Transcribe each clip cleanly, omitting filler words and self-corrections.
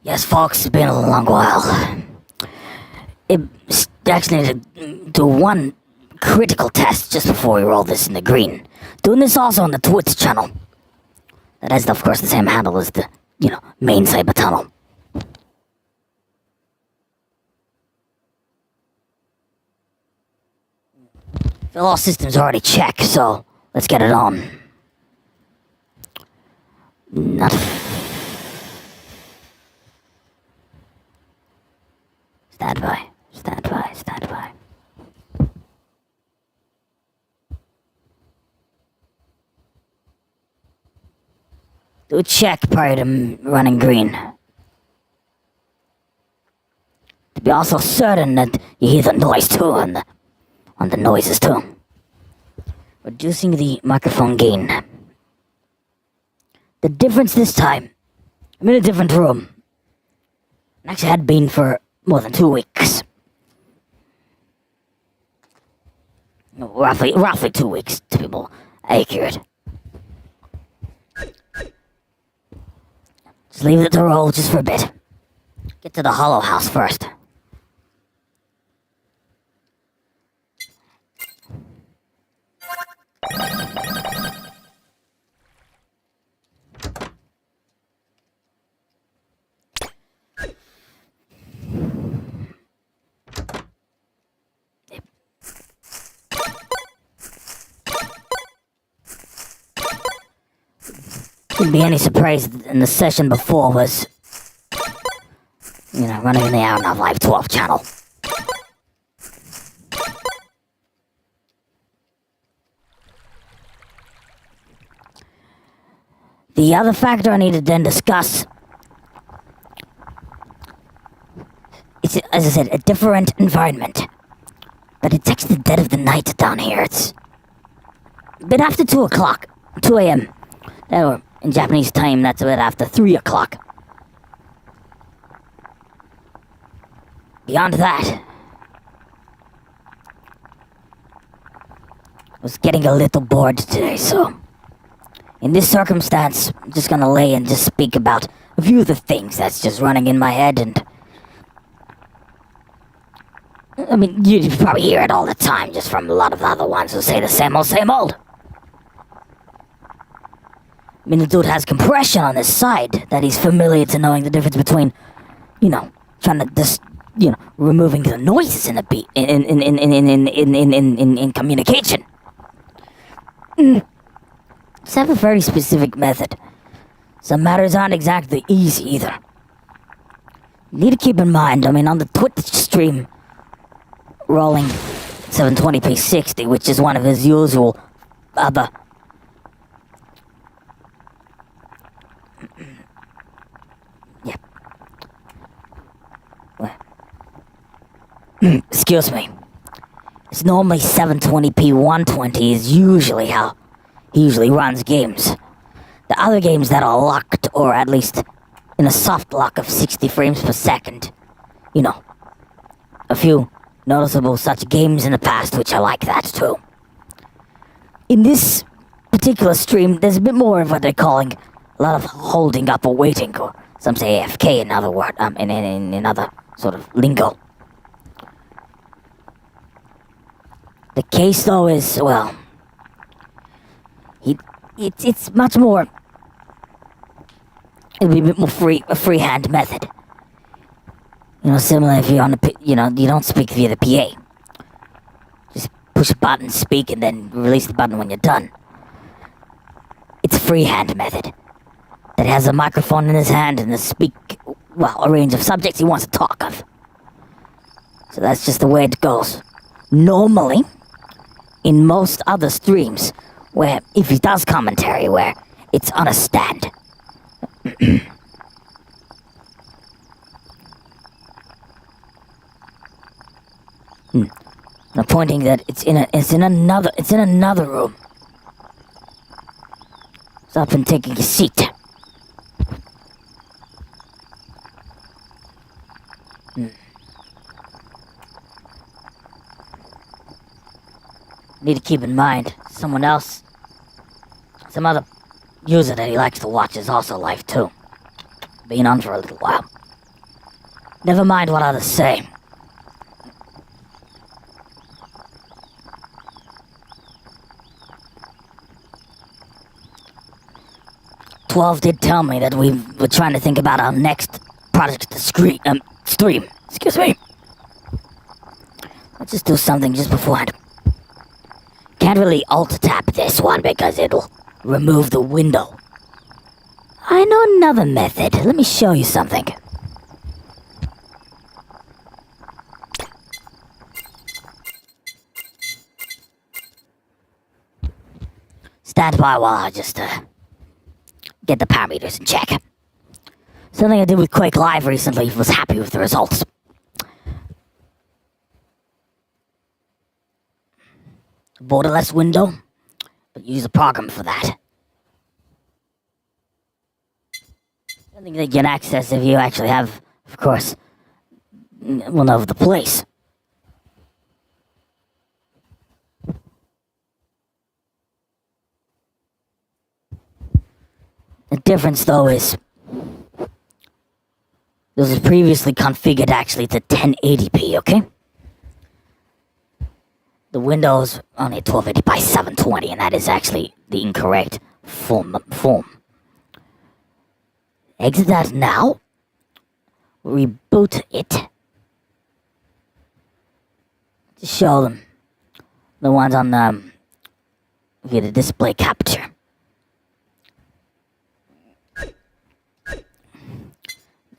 Yes, folks, it's been a long while. It actually need to do one critical test just before we roll this in the green. Doing this also on the Twitch channel. That has, of course, the same handle as the, main cyber tunnel. All systems already check, so let's get it on. Not. Stand by. Stand by. Stand by. Do a check prior to running green. To be also certain that you hear the noise too on the noises too. Reducing the microphone gain. The difference this time, I'm in a different room. I actually had been for more than 2 weeks. Roughly 2 weeks to be more accurate. Just leave it to roll just for a bit. Get to the Hollow House first. Wouldn't be any surprise in the session before was, running in the Hour Not Live 12 channel. The other factor I need to then discuss is, as I said, a different environment. But it takes the dead of the night down here. It's a bit after 2 o'clock, 2 a.m. Or in Japanese time, that's a bit after 3 o'clock. Beyond that, I was getting a little bored today, so in this circumstance, I'm just gonna lay and just speak about a few of the things that's just running in my head, and I mean, you probably hear it all the time, just from a lot of the other ones who say the same old, same old. I mean, the dude has compression on his side that he's familiar to knowing the difference between, trying to just, removing the noises in the beat in communication. Just have a very specific method. Some matters aren't exactly easy either. You need to keep in mind, on the Twitch stream, rolling 720p 60, which is one of his usual other. Yep. Excuse me. It's normally 720p 120 is usually how he usually runs games. The other games that are locked, or at least in a soft lock of 60 frames per second. A few noticeable such games in the past, which I like that too. In this particular stream, there's a bit more of what they're calling a lot of holding up or waiting, or some say AFK in other word, in other sort of lingo. The case though is, well, it's much more, it'll be a bit more a freehand method. Similar if you're on the, you don't speak via the PA. Just push a button, speak, and then release the button when you're done. It's a freehand method that has a microphone in his hand and a range of subjects he wants to talk of. So that's just the way it goes. Normally, in most other streams, where if he does commentary, where it's on a stand. I'm pointing that it's in another room. It's up and taking a seat. Need to keep in mind, someone else, some other user that he likes to watch is also live too. Been on for a little while. Never mind what others say. Twelve did tell me that we were trying to think about our next project stream. Excuse me. Let's just do something just beforehand. Can't really alt-tap this one because it'll remove the window. I know another method. Let me show you something. Stand by while I just get the parameters in check. Something I did with Quake Live recently, was happy with the results. Borderless window, but use a program for that. Something that you can access if you actually have, of course, one of the place. The difference, though, is this was previously configured actually to 1080p, okay? The window's only 1280 by 720, and that is actually the incorrect form. Exit that now. Reboot it. To show them the ones on via the display capture.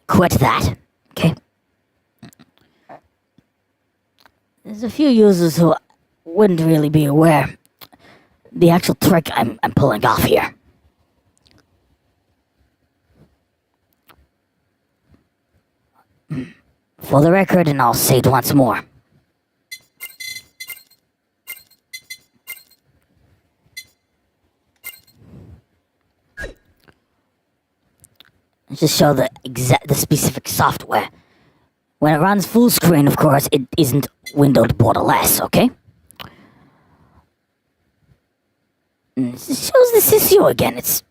Quit that, okay? There's a few users who wouldn't really be aware the actual trick I'm pulling off here. For the record, and I'll say it once more. Let's just show the specific software. When it runs full screen, of course, it isn't windowed borderless, okay? And it just shows this issue again. It's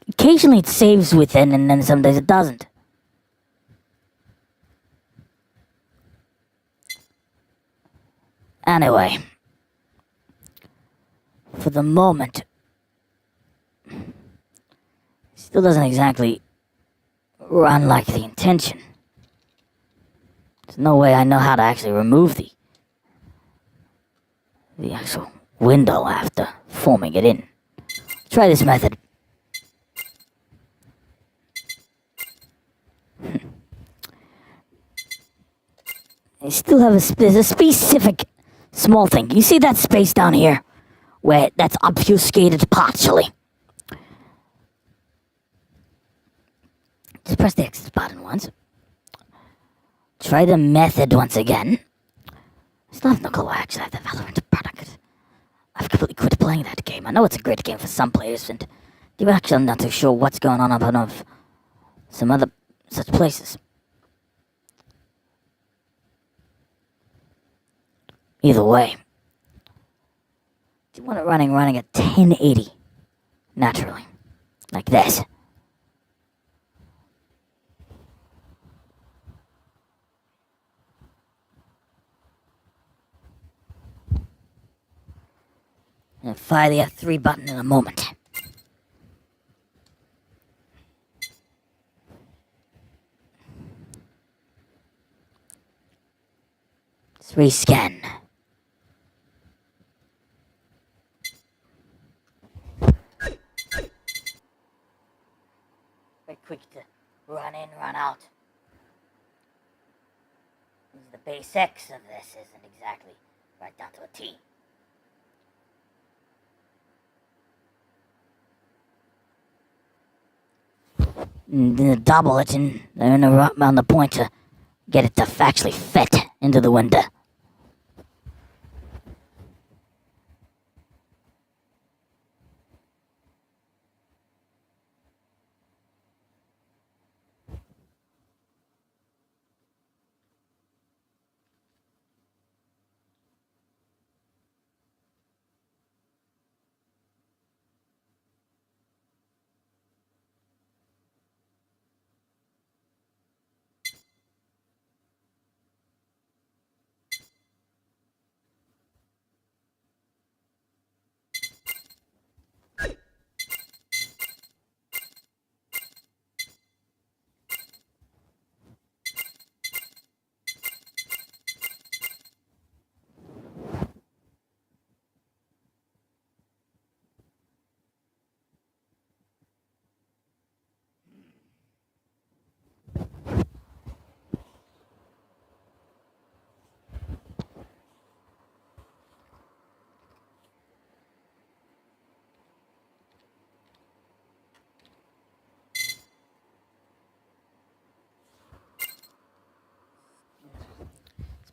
occasionally it saves within, and then some days it doesn't. Anyway, for the moment, still doesn't exactly run like the intention. There's no way I know how to actually remove the actual window after forming it in. Try this method. I still have there's a specific small thing. You see that space down here? Where that's obfuscated partially. Just press the exit button once. Try the method once again. I still have no clue why I actually have the Valorant product. I've completely quit playing that game. I know it's a great game for some players, and actually I'm not too sure what's going on up of some other such places. Either way, do you want it running at 1080 naturally, like this? And fire the F3 button in a moment. Let's rescan. Very quick to run in, run out. The basics of this isn't exactly right down to a T. And then double it and around the point to get it to actually fit into the window.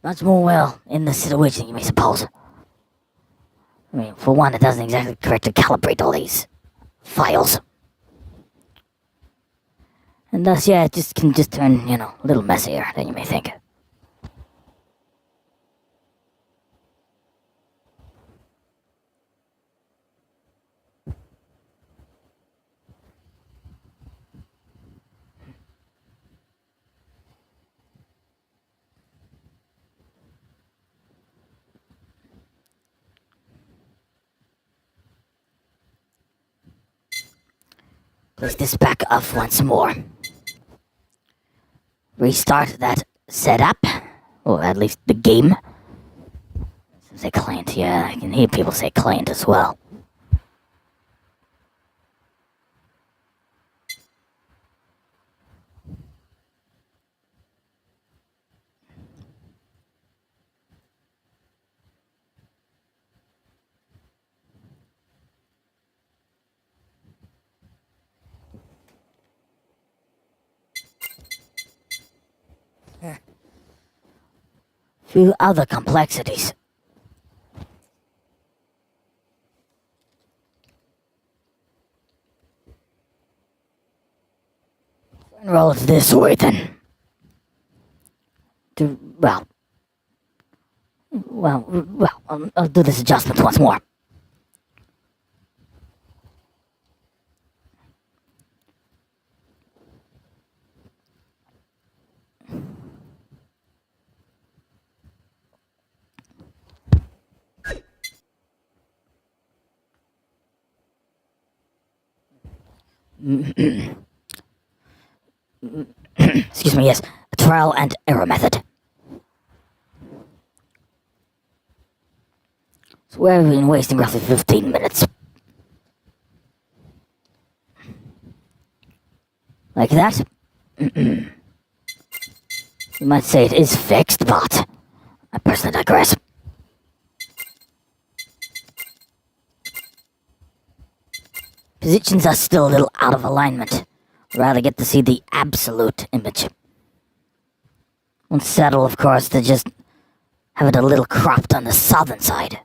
Much more well in the situation, you may suppose. I mean, for one, it doesn't exactly correctly calibrate all these files. And thus, yeah, it can turn, a little messier than you may think. Place this back off once more. Restart that setup, or at least the game. Say client, yeah, I can hear people say client as well. Few other complexities. Roll it this way then. I'll do this adjustment once more. Excuse me, yes. A trial and error method. So we've been wasting roughly 15 minutes. Like that? You might say it is fixed, but I personally digress. Positions are still a little out of alignment. I'd rather get to see the absolute image. Won't settle, of course, to just have it a little cropped on the southern side.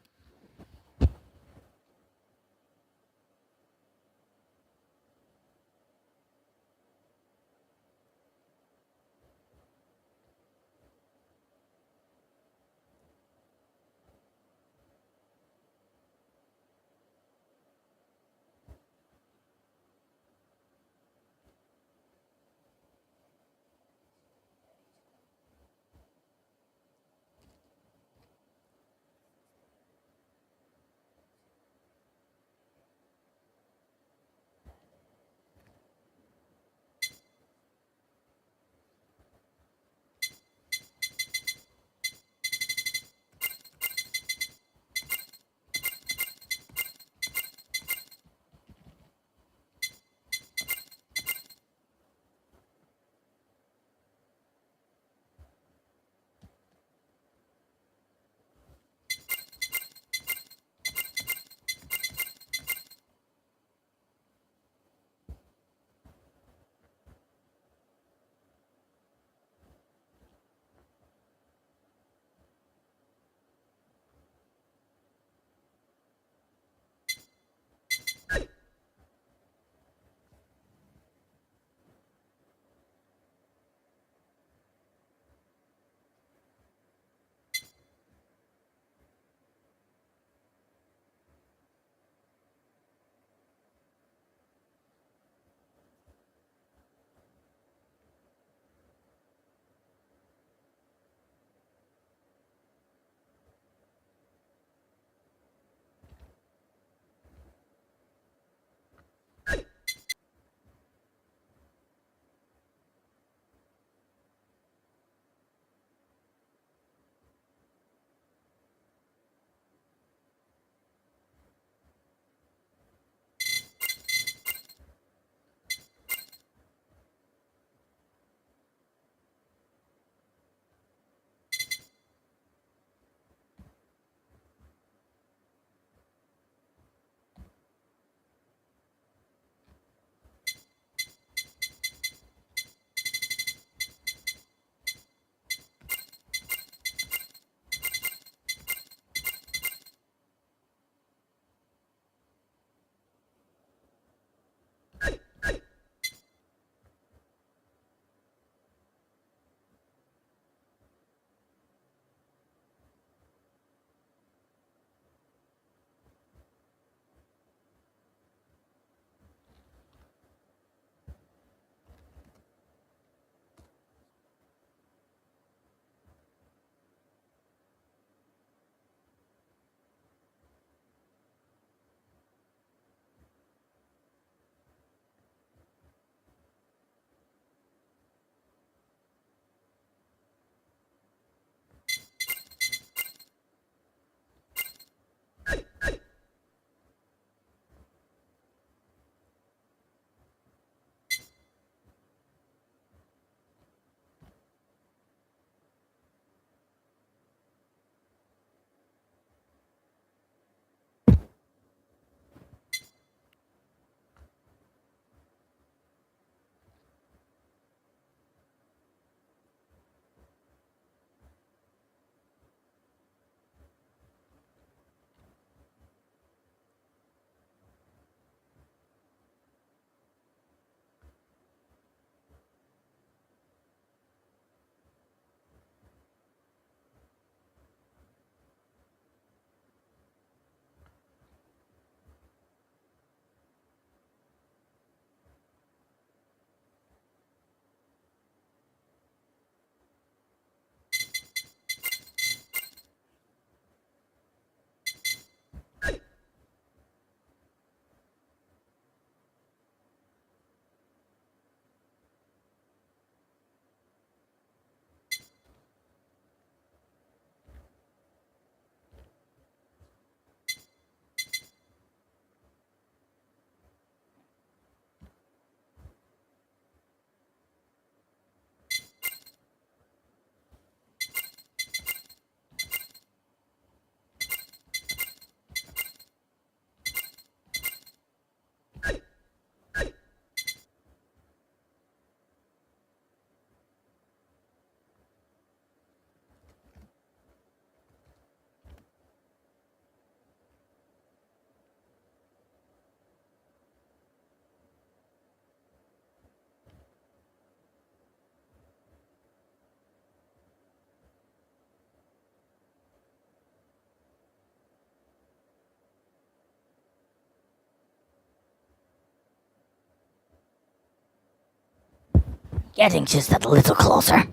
Getting just that little closer.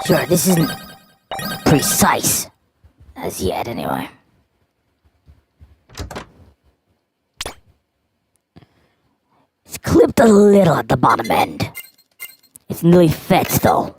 Sure, this isn't precise. As yet, anyway. It's clipped a little at the bottom end. It's nearly fixed, though.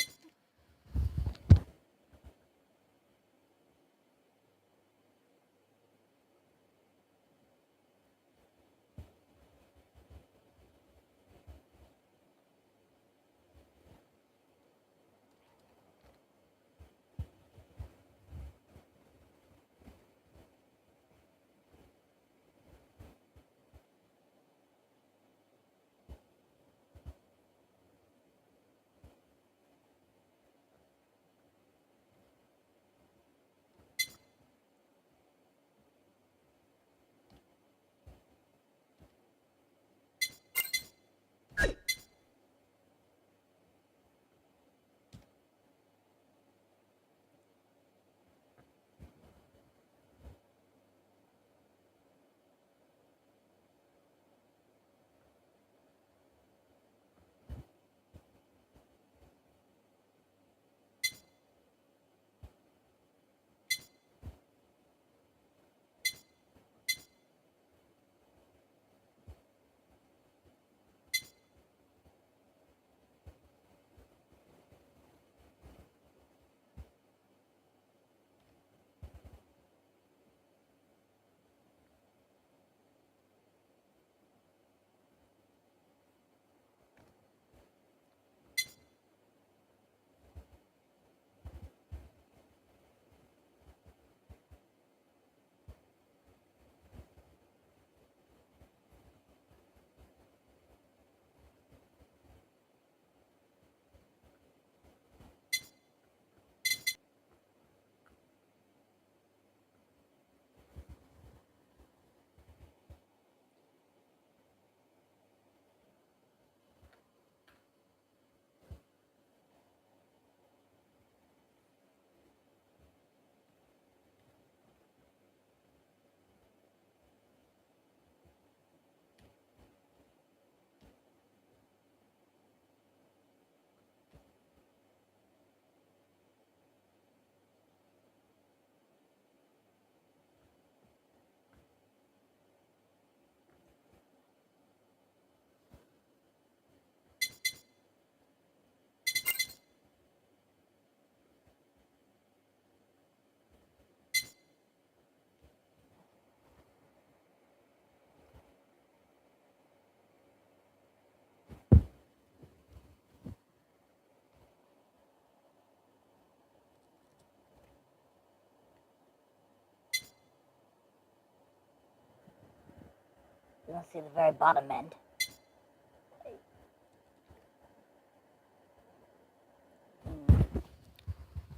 You don't see the very bottom end.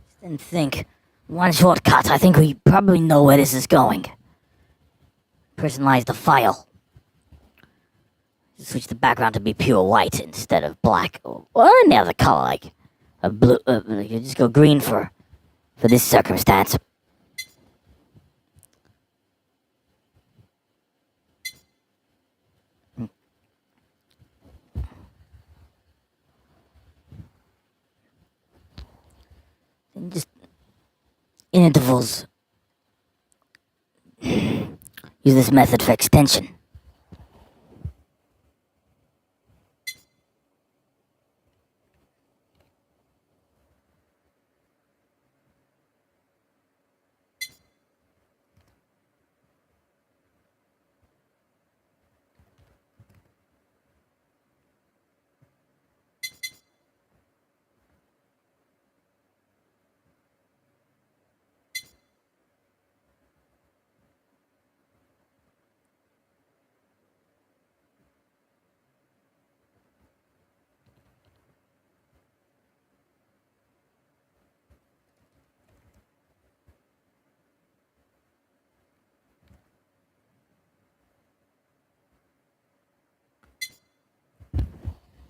Just didn't think. One shortcut. I think we probably know where this is going. Personalize the file. Switch the background to be pure white instead of black or any other color, like a blue. You just go green for this circumstance. And just in intervals, use this method for extension.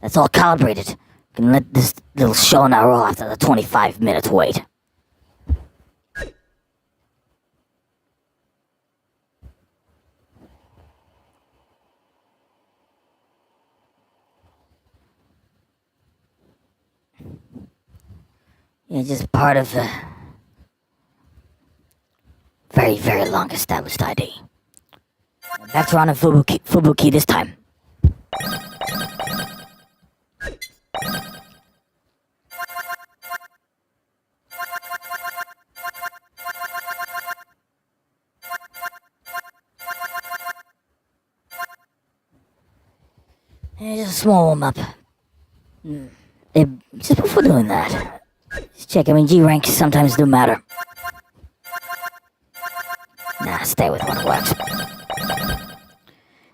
That's all calibrated. You can let this little show now roll after the 25-minute wait. You're just part of a very, very long established ID. Back to running Fubuki this time. And just a small warm-up. Just before doing that, just check. I mean, G ranks sometimes do matter. Nah, stay with what works.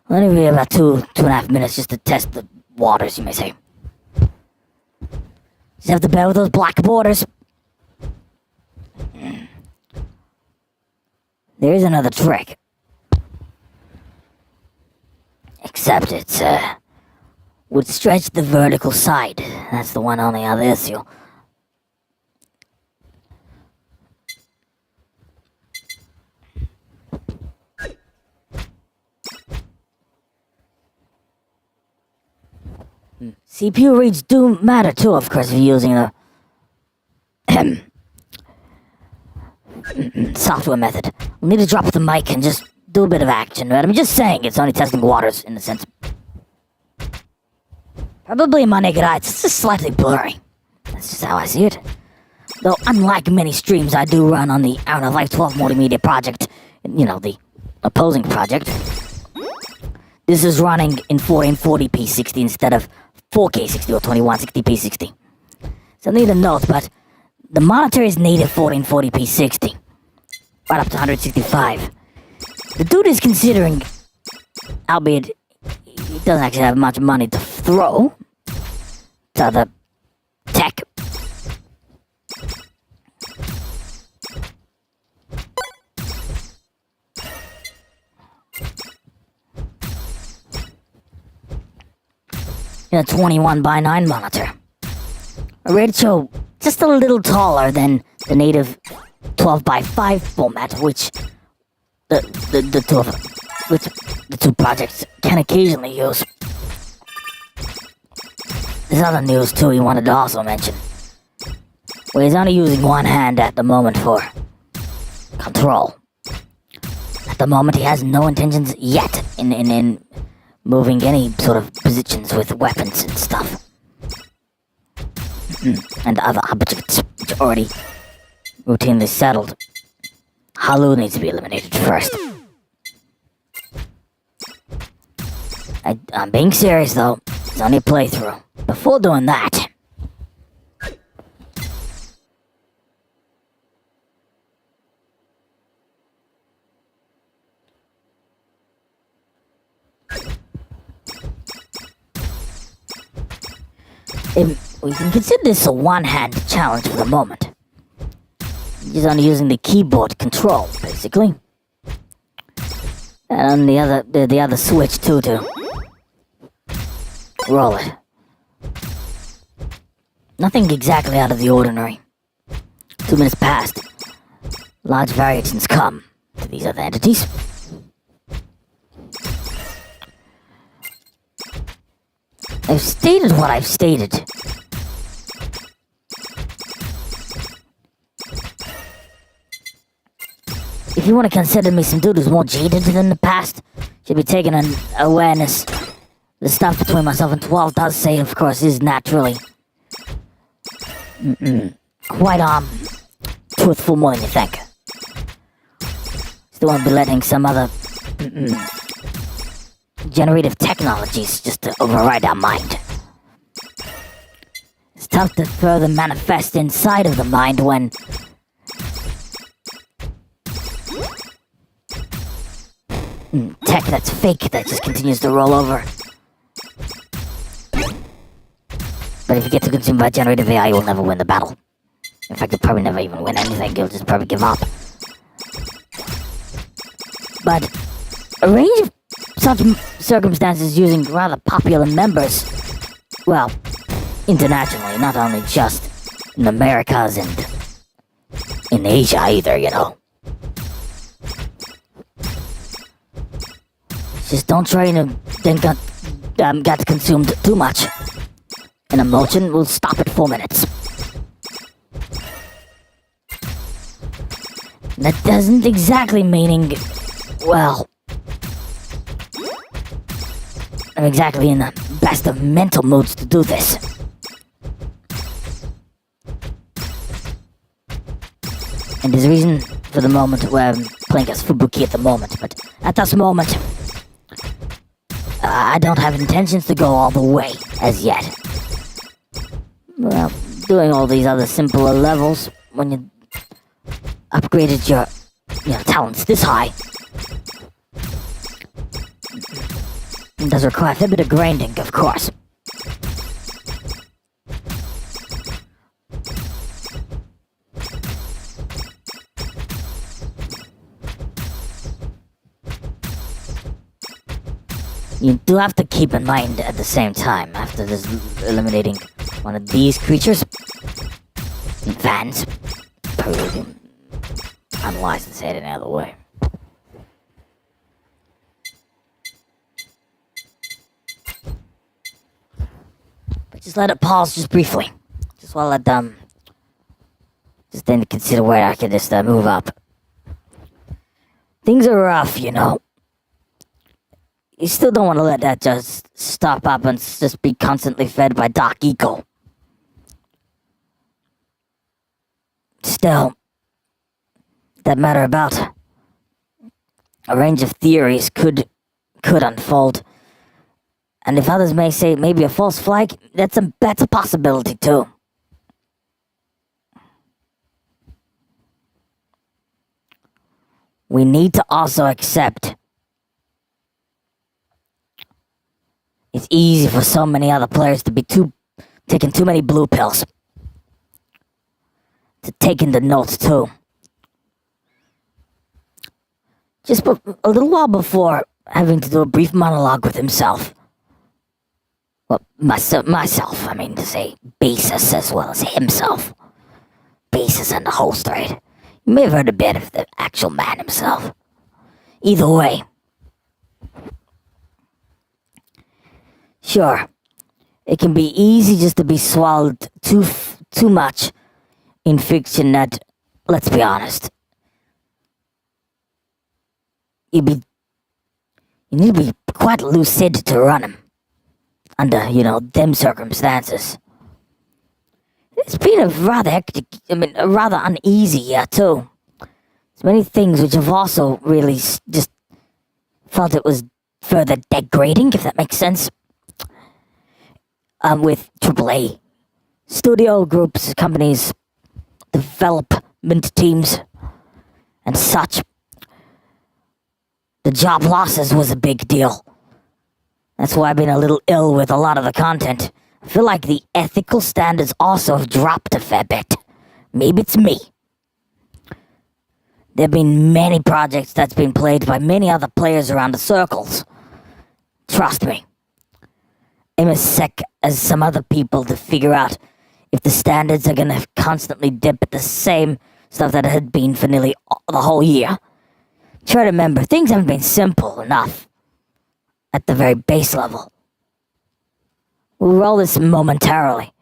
Well, it'll be about 2.5 minutes just to test the waters, you may say. Just have to bear with those black borders. There is another trick. Except it's, would stretch the vertical side. That's the one on the other issue. CPU reads do matter too, of course, if you're using a software method. We'll need to drop the mic and just do a bit of action, right? I'm just saying, it's only testing waters, in a sense. Probably in my naked eye, it's just slightly blurry. That's just how I see it. Though, unlike many streams I do run on the Out of Life 12 multimedia project, you know, the opposing project, this is running in 1440p 60 instead of 4K 60 or 2160p 60. So need a note, but the monitor is native 1440p 60, right up to 165. The dude is considering, albeit he doesn't actually have much money to throw to the tech. In a 21:9 monitor. A ratio just a little taller than the native 12:5 format, which the two projects can occasionally use. There's other news too he wanted to also mention. Where he's only using one hand at the moment for control. At the moment he has no intentions yet in moving any sort of positions with weapons and stuff. And other objects which are already routinely settled. Halu needs to be eliminated first. I'm being serious though, it's only a playthrough. Before doing that, we can consider this a one-hand challenge for the moment. He's only using the keyboard control, basically. And on the other switch too to roll it. Nothing exactly out of the ordinary. 2 minutes passed. Large variations come to these other entities. I've stated what I've stated. If you want to consider me some dude who's more jaded than the past, should be taking an awareness. The stuff between myself and 12 does say, of course, is naturally quite truthful more than you think. Still won't be letting some other generative technologies just to override our mind. It's tough to further manifest inside of the mind when tech that's fake that just continues to roll over. But if you get too consumed by generative AI, you'll never win the battle. In fact, you'll probably never even win anything, you'll just probably give up. But a range of such circumstances using rather popular members well, internationally, not only just in Americas and in Asia either, you know. Just don't try to then get consumed too much. An emotion will stop at 4 minutes. That doesn't exactly meaning, well, I'm exactly in the best of mental moods to do this. And there's a reason for the moment where I'm playing as Fubuki at the moment, but at this moment, I don't have intentions to go all the way as yet. Well, doing all these other simpler levels when you upgraded your talents this high, it does require a fair bit of grinding, of course. You do have to keep in mind at the same time, after this eliminating one of these creatures, fans, probably unwise to say it any other way. But just let it pause just briefly. Just while I just then consider where I can just move up. Things are rough, you know. You still don't want to let that just stop up and just be constantly fed by Dark Eco. Still, that matter about a range of theories could unfold. And if others may say maybe a false flag, that's a possibility too. We need to also accept it's easy for so many other players to be taking too many blue pills. To take into notes too. Just a little while before having to do a brief monologue with himself. Well, myself, I mean to say Basis as well as himself. Basis and the host, right? You may have heard a bit of the actual man himself. Either way. Sure, it can be easy just to be swallowed too much in fiction that, let's be honest, you need to be quite lucid to run him under, them circumstances. It's been a rather hectic, a rather uneasy year too. There's many things which have also really just felt it was further degrading, if that makes sense. With AAA studio groups, companies, development teams, and such. The job losses was a big deal. That's why I've been a little ill with a lot of the content. I feel like the ethical standards also have dropped a fair bit. Maybe it's me. There have been many projects that's been played by many other players around the circles. Trust me. I'm as sick as some other people to figure out if the standards are gonna constantly dip at the same stuff that it had been for nearly the whole year. Try to remember, things haven't been simple enough at the very base level. We'll roll this momentarily.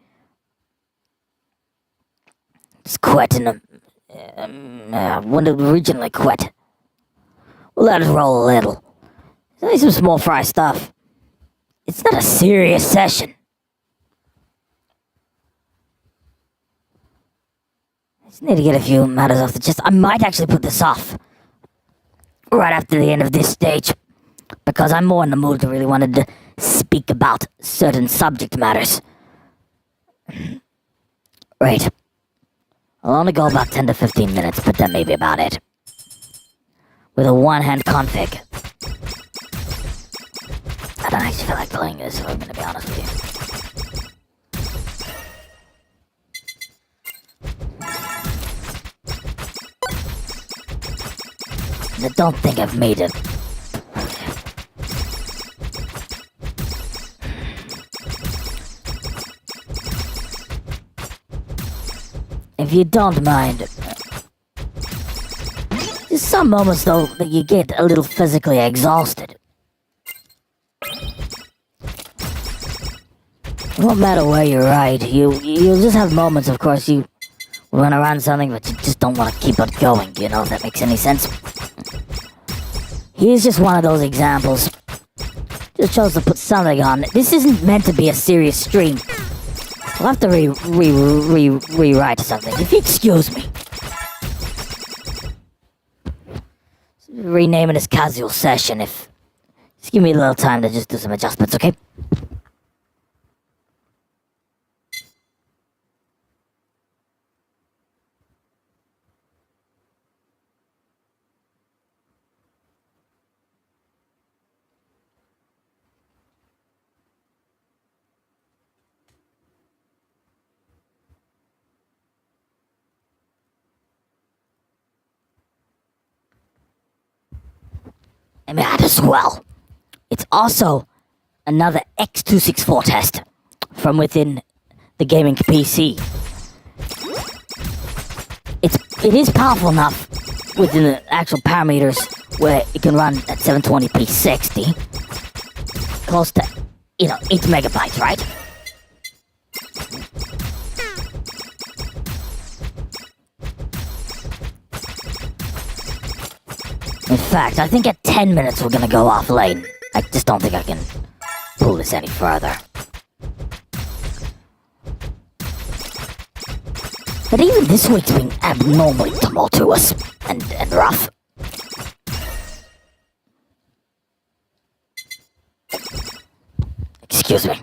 Just quit when it originally quit. We'll let it roll a little. It's only some small fry stuff. It's not a serious session. I just need to get a few matters off the chest. I might actually put this off right after the end of this stage, because I'm more in the mood to really wanted to speak about certain subject matters. Right. I'll only go about 10 to 15 minutes, but that may be about it. With a one-hand config. I don't actually feel like playing this, if I'm gonna be honest with you. I don't think I've made it. if you don't mind. There's some moments, though, that you get a little physically exhausted. It won't matter where you ride. You'll just have moments, of course, you run around something, but you just don't want to keep it going, you know, if that makes any sense. Here's just one of those examples. Just chose to put something on. This isn't meant to be a serious stream. We'll have to rewrite something, if you excuse me. Rename it as casual session, if... Just give me a little time to just do some adjustments, okay? I might as well. It's also another X264 test from within the gaming PC. It is powerful enough within the actual parameters where it can run at 720p 60, close to, 8 megabytes, right? In fact, I think at 10 minutes we're gonna go offlane. I just don't think I can pull this any further. But even this week's been abnormally tumultuous and rough. Excuse me.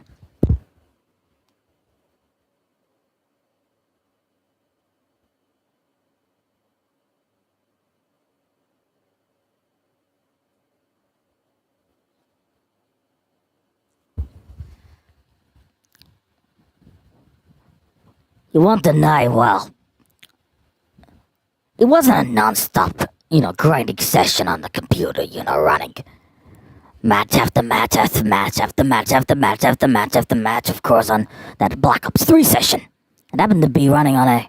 You won't deny, well, it wasn't a non-stop, grinding session on the computer, running match after match after match after match after match after match after match, of course, on that Black Ops 3 session. It happened to be running on a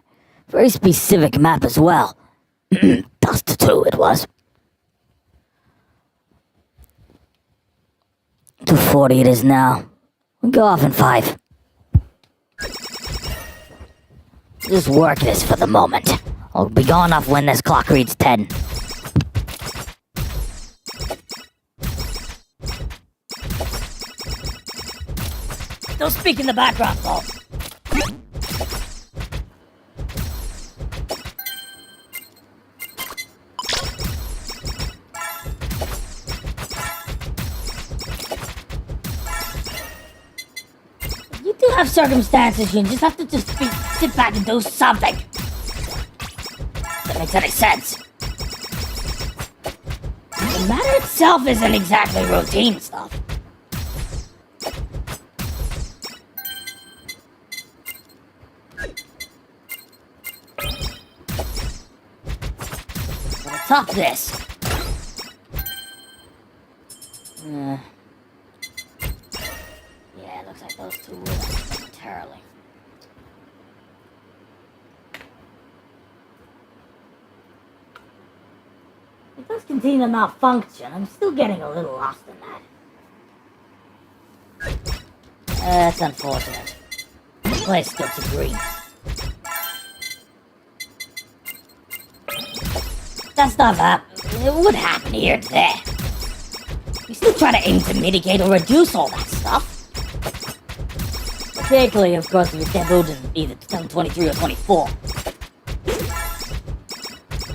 very specific map as well. Dust 2 it was. 2:40 it is now. We'll go off in 5. Just work this for the moment. I'll be gone off when this clock reads 10. Don't speak in the background, Paul. You do have circumstances, you just have to sit back and do something. That makes any sense. The matter itself isn't exactly routine stuff. Top this. Yeah, it looks like those two will momentarily. It does continue to malfunction. I'm still getting a little lost in that. That's unfortunate. The place still too green. That stuff it would happen here and there. We still try to aim to mitigate or reduce all that stuff. Particularly, of course, if it's tabooed in either 2023 or 24.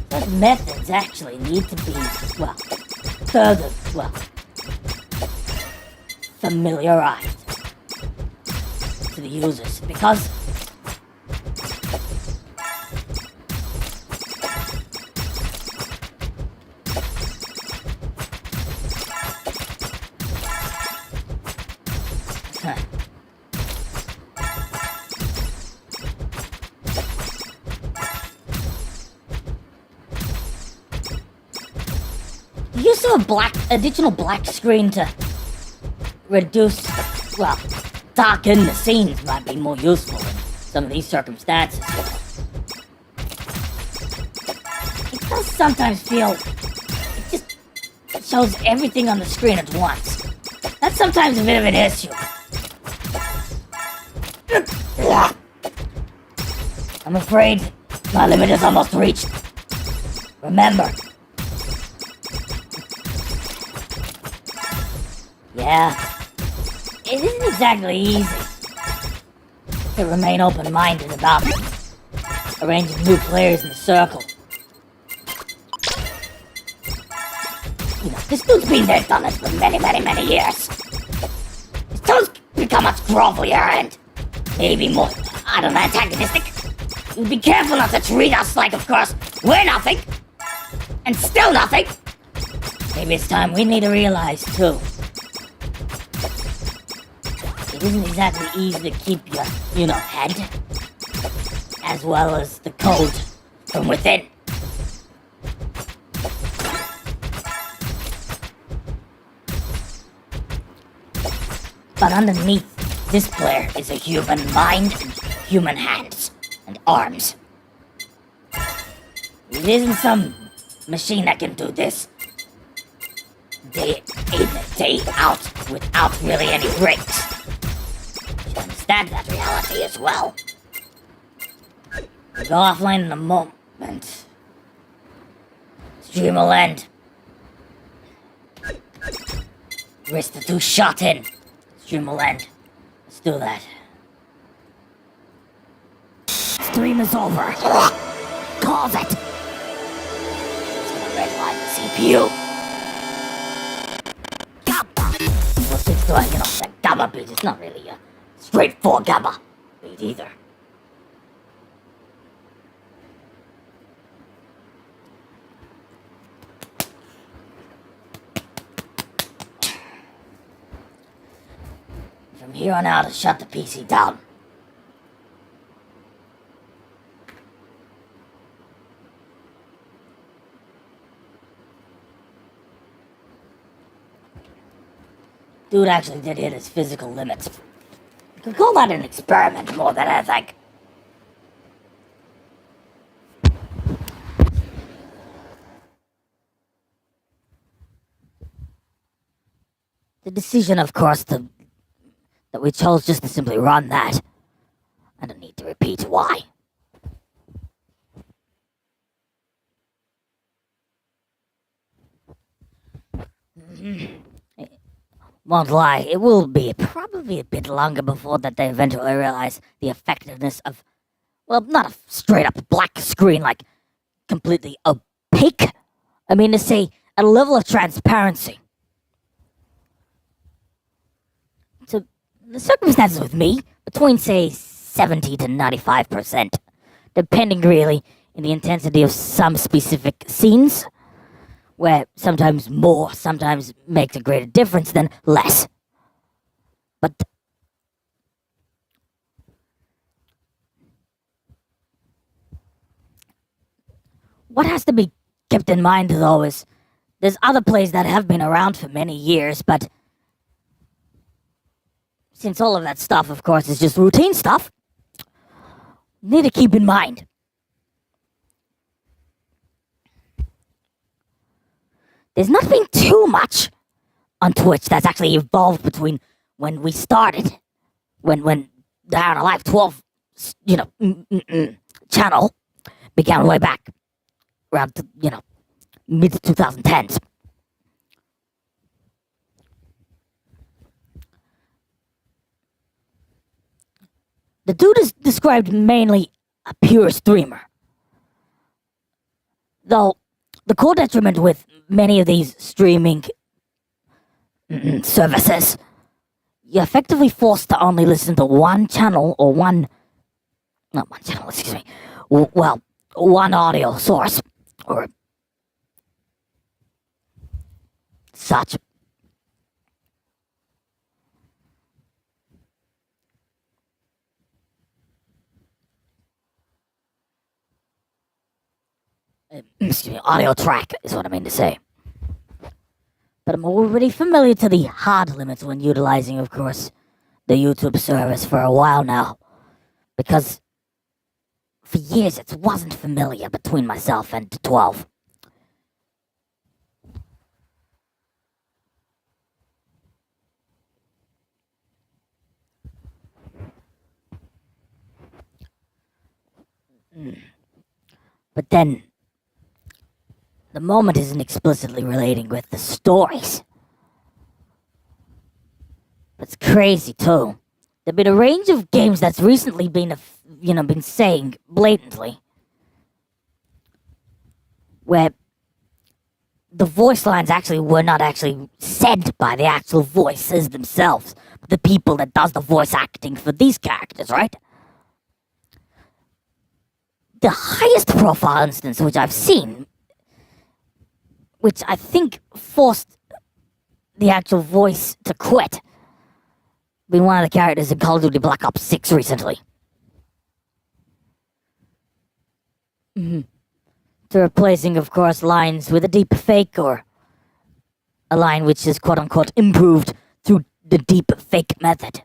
Those methods actually need to be, familiarized to the users, because the use of additional black screen to reduce, darken the scenes might be more useful in some of these circumstances. does sometimes feel it shows everything on the screen at once. That's sometimes a bit of an issue. I'm afraid my limit is almost reached. Remember. Yeah, it isn't exactly easy to remain open-minded about arranging new players in the circle. You know, this dude's been there, done it for many years. His tones become much grovelier and maybe more, I don't know, antagonistic. Be careful not to treat us like, of course, we're nothing. And still nothing. Maybe it's time we need to realize, too. It isn't exactly easy to keep your, head, as well as the code from within. But underneath this player is a human mind and human hands and arms. It isn't some machine that can do this day in, day out, without really any breaks. You understand that reality as well. Go offline in a moment. Stream will end. Risk the 2 shot in. Stream will end. Let's do that. Stream is over. Calls it. It's gonna redline the CPU. Gamma. Well, since that gamma beat is not really a straightforward gamma beat either. From here on out, I shut the PC down. Dude actually did hit his physical limits. You could call that an experiment more than anything. The decision, of course, that we chose just to simply run that. I don't need to repeat why. Won't lie, it will be probably a bit longer before that they eventually realize the effectiveness of, well, not a straight up black screen, like completely opaque. I mean to say, a level of transparency. So, the circumstances with me, between say 70 to 95%, depending really in the intensity of some specific scenes, where sometimes more sometimes makes a greater difference than less. But what has to be kept in mind, though, is there's other plays that have been around for many years, but since all of that stuff, of course, is just routine stuff, you need to keep in mind. There's not been too much on Twitch that's actually evolved between when we started, when the Iron Alive 12, channel began way back around, mid 2010s. The dude is described mainly a pure streamer, though the core detriment with many of these streaming services, you're effectively forced to only listen to one channel or one audio source or such. Audio track is what I mean to say. But I'm already familiar to the hard limits when utilizing, of course, the YouTube service for a while now. Because for years it wasn't familiar between myself and 12. But then, the moment isn't explicitly relating with the stories. But it's crazy too. There've been a range of games that's recently been, been saying blatantly, where the voice lines actually were not actually said by the actual voices themselves, but the people that does the voice acting for these characters, right? The highest profile instance which I've seen, which I think forced the actual voice to quit, being one of the characters in Call of Duty Black Ops 6 recently. To replacing, of course, lines with a deep fake or a line which is quote-unquote improved through the deep fake method.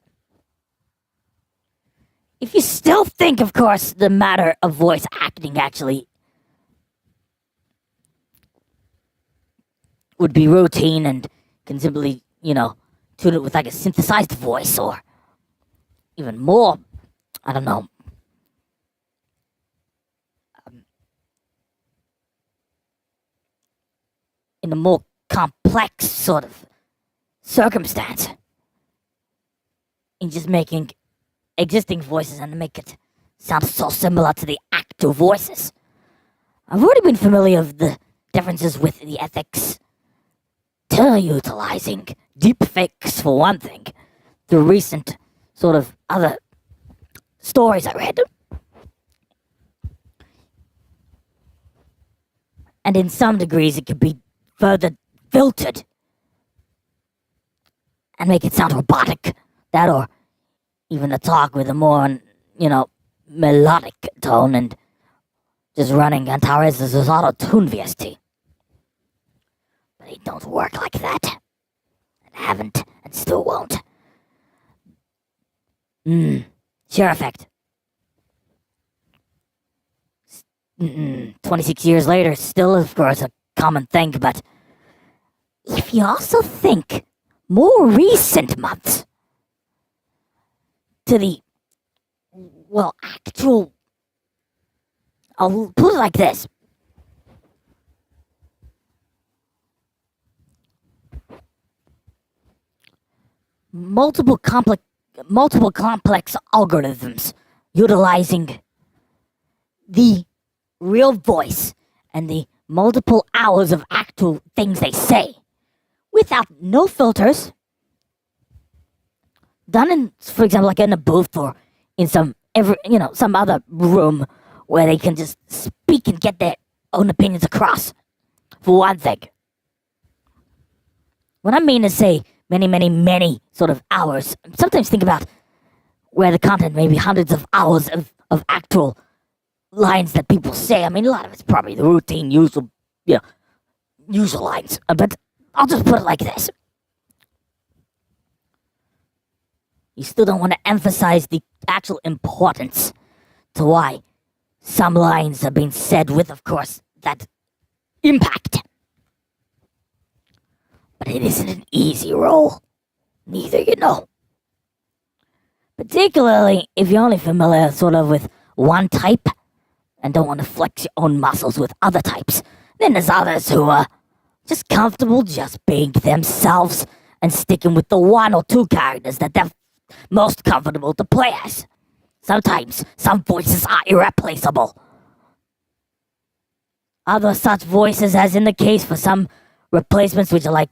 If you still think, of course, the matter of voice acting actually would be routine and can simply, tune it with like a synthesized voice or even more, I don't know, in a more complex sort of circumstance, in just making existing voices and make it sound so similar to the actual voices. I've already been familiar with the differences with the ethics to utilizing deepfakes for one thing, through recent sort of other stories I read. And in some degrees it could be further filtered and make it sound robotic. That or even a talk with a more, melodic tone and just running Antares' auto-tune VST. But it don't work like that. And haven't, and still won't. Share effect. 26 years later, still, of course, a common thing, but if you also think more recent months to the, actual, I'll put it like this. Multiple complex algorithms utilizing the real voice and the multiple hours of actual things they say without no filters, done in, for example, like in a booth or in some other room where they can just speak and get their own opinions across, for one thing. What I mean is say many sort of hours. Sometimes think about where the content may be hundreds of hours of actual lines that people say. I mean, a lot of it's probably the routine, usual lines. But I'll just put it like this. You still don't want to emphasize the actual importance to why some lines are being said with, of course, that impact. But it isn't an easy role. Neither, Particularly if you're only familiar sort of with one type and don't want to flex your own muscles with other types. Then there's others who are just comfortable just being themselves and sticking with the one or two characters that they're most comfortable to play as. Sometimes some voices are irreplaceable. Other such voices, as in the case for some replacements, which are like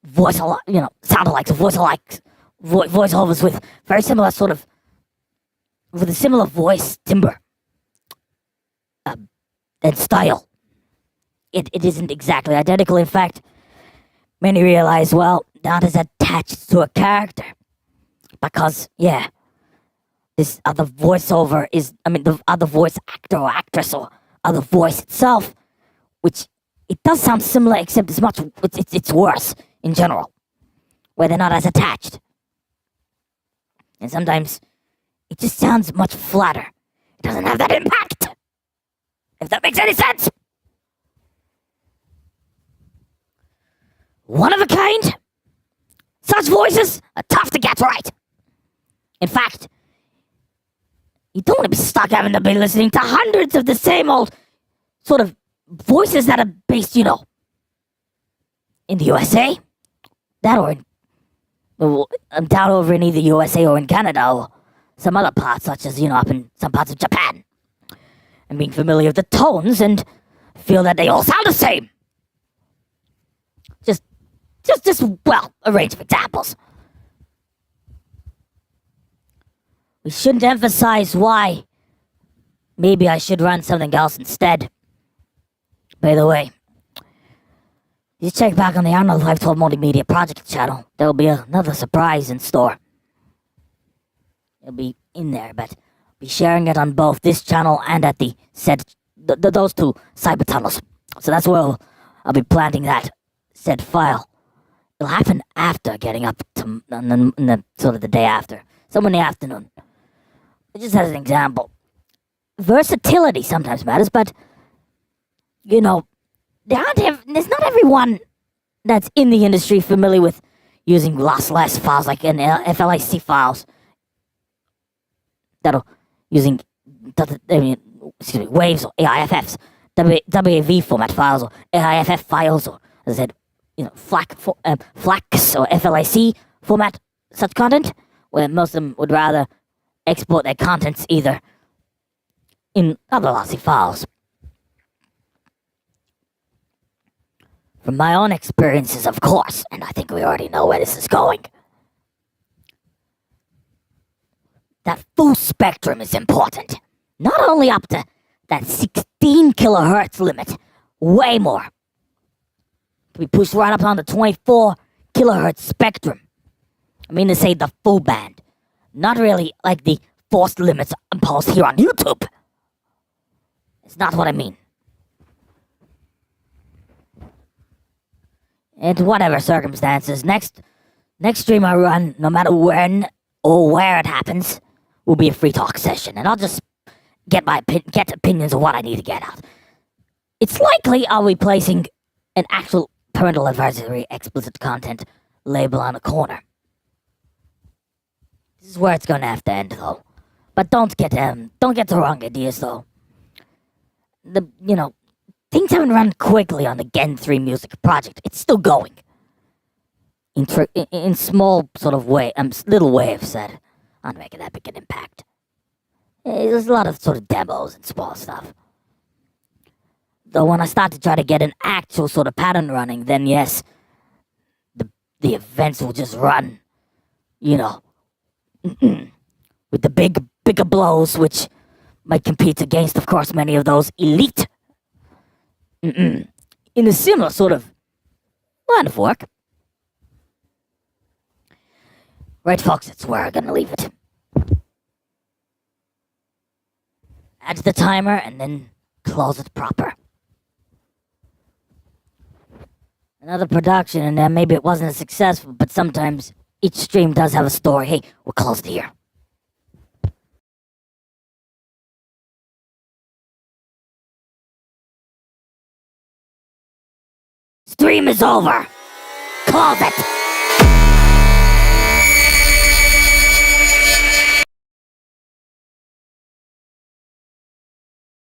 voiceovers with very similar sort of, with a similar voice timbre and style. It isn't exactly identical. In fact, many realize, not as attached to a character. Because, this other voiceover is, the other voice actor or actress or other voice itself, which it does sound similar, except it's worse in general, where they're not as attached. And sometimes it just sounds much flatter. It doesn't have that impact, if that makes any sense. One of a kind, such voices are tough to get right. In fact, You don't want to be stuck having to be listening to hundreds of the same old sort of voices that are based, in the USA. That or down over in either USA or in Canada or some other parts, such as, up in some parts of Japan. And being familiar with the tones and feel that they all sound the same. Just a range of examples. We shouldn't emphasize why. Maybe I should run something else instead. By the way, you check back on the Arnold Life Told Multimedia Project channel. There'll be another surprise in store. It'll be in there, but I'll be sharing it on both this channel and at the said those two cyber tunnels. So that's where I'll be planting that said file. It'll happen after getting up to in the sort of the day after, somewhere in the afternoon. Just as an example, versatility sometimes matters, but there's not everyone that's in the industry familiar with using lossless files like FLAC files that'll using waves or AIFFs, WAV format files or AIFF files or as I said, FLACs or FLAC format such content, where most of them would rather export their contents either in other lossy files. From my own experiences, of course, and I think we already know where this is going, that full spectrum is important. Not only up to that 16 kilohertz limit, way more. Can be pushed right up on the 24 kilohertz spectrum. I mean to say the full band. Not really like the forced limits imposed here on YouTube. It's not what I mean. In whatever circumstances, next stream I run, no matter when or where it happens, will be a free talk session, and I'll just get opinions of what I need to get out. It's likely I'll be placing an actual parental advisory explicit content label on a corner. This is where it's gonna have to end, though. But don't get the wrong ideas, though. Things haven't run quickly on the Gen 3 music project. It's still going. In small sort of little waves that aren't making that big an impact. There's a lot of sort of demos and small stuff. Though when I start to try to get an actual sort of pattern running, then yes, the events will just run, with the bigger blows, which might compete against, of course, many of those elite in a similar sort of line of work. Right, folks, that's where I'm gonna leave it. Add the timer and then close it proper. Another production, and then maybe it wasn't as successful, but sometimes each stream does have a story. Hey, we're closed here. Stream is over. Close it.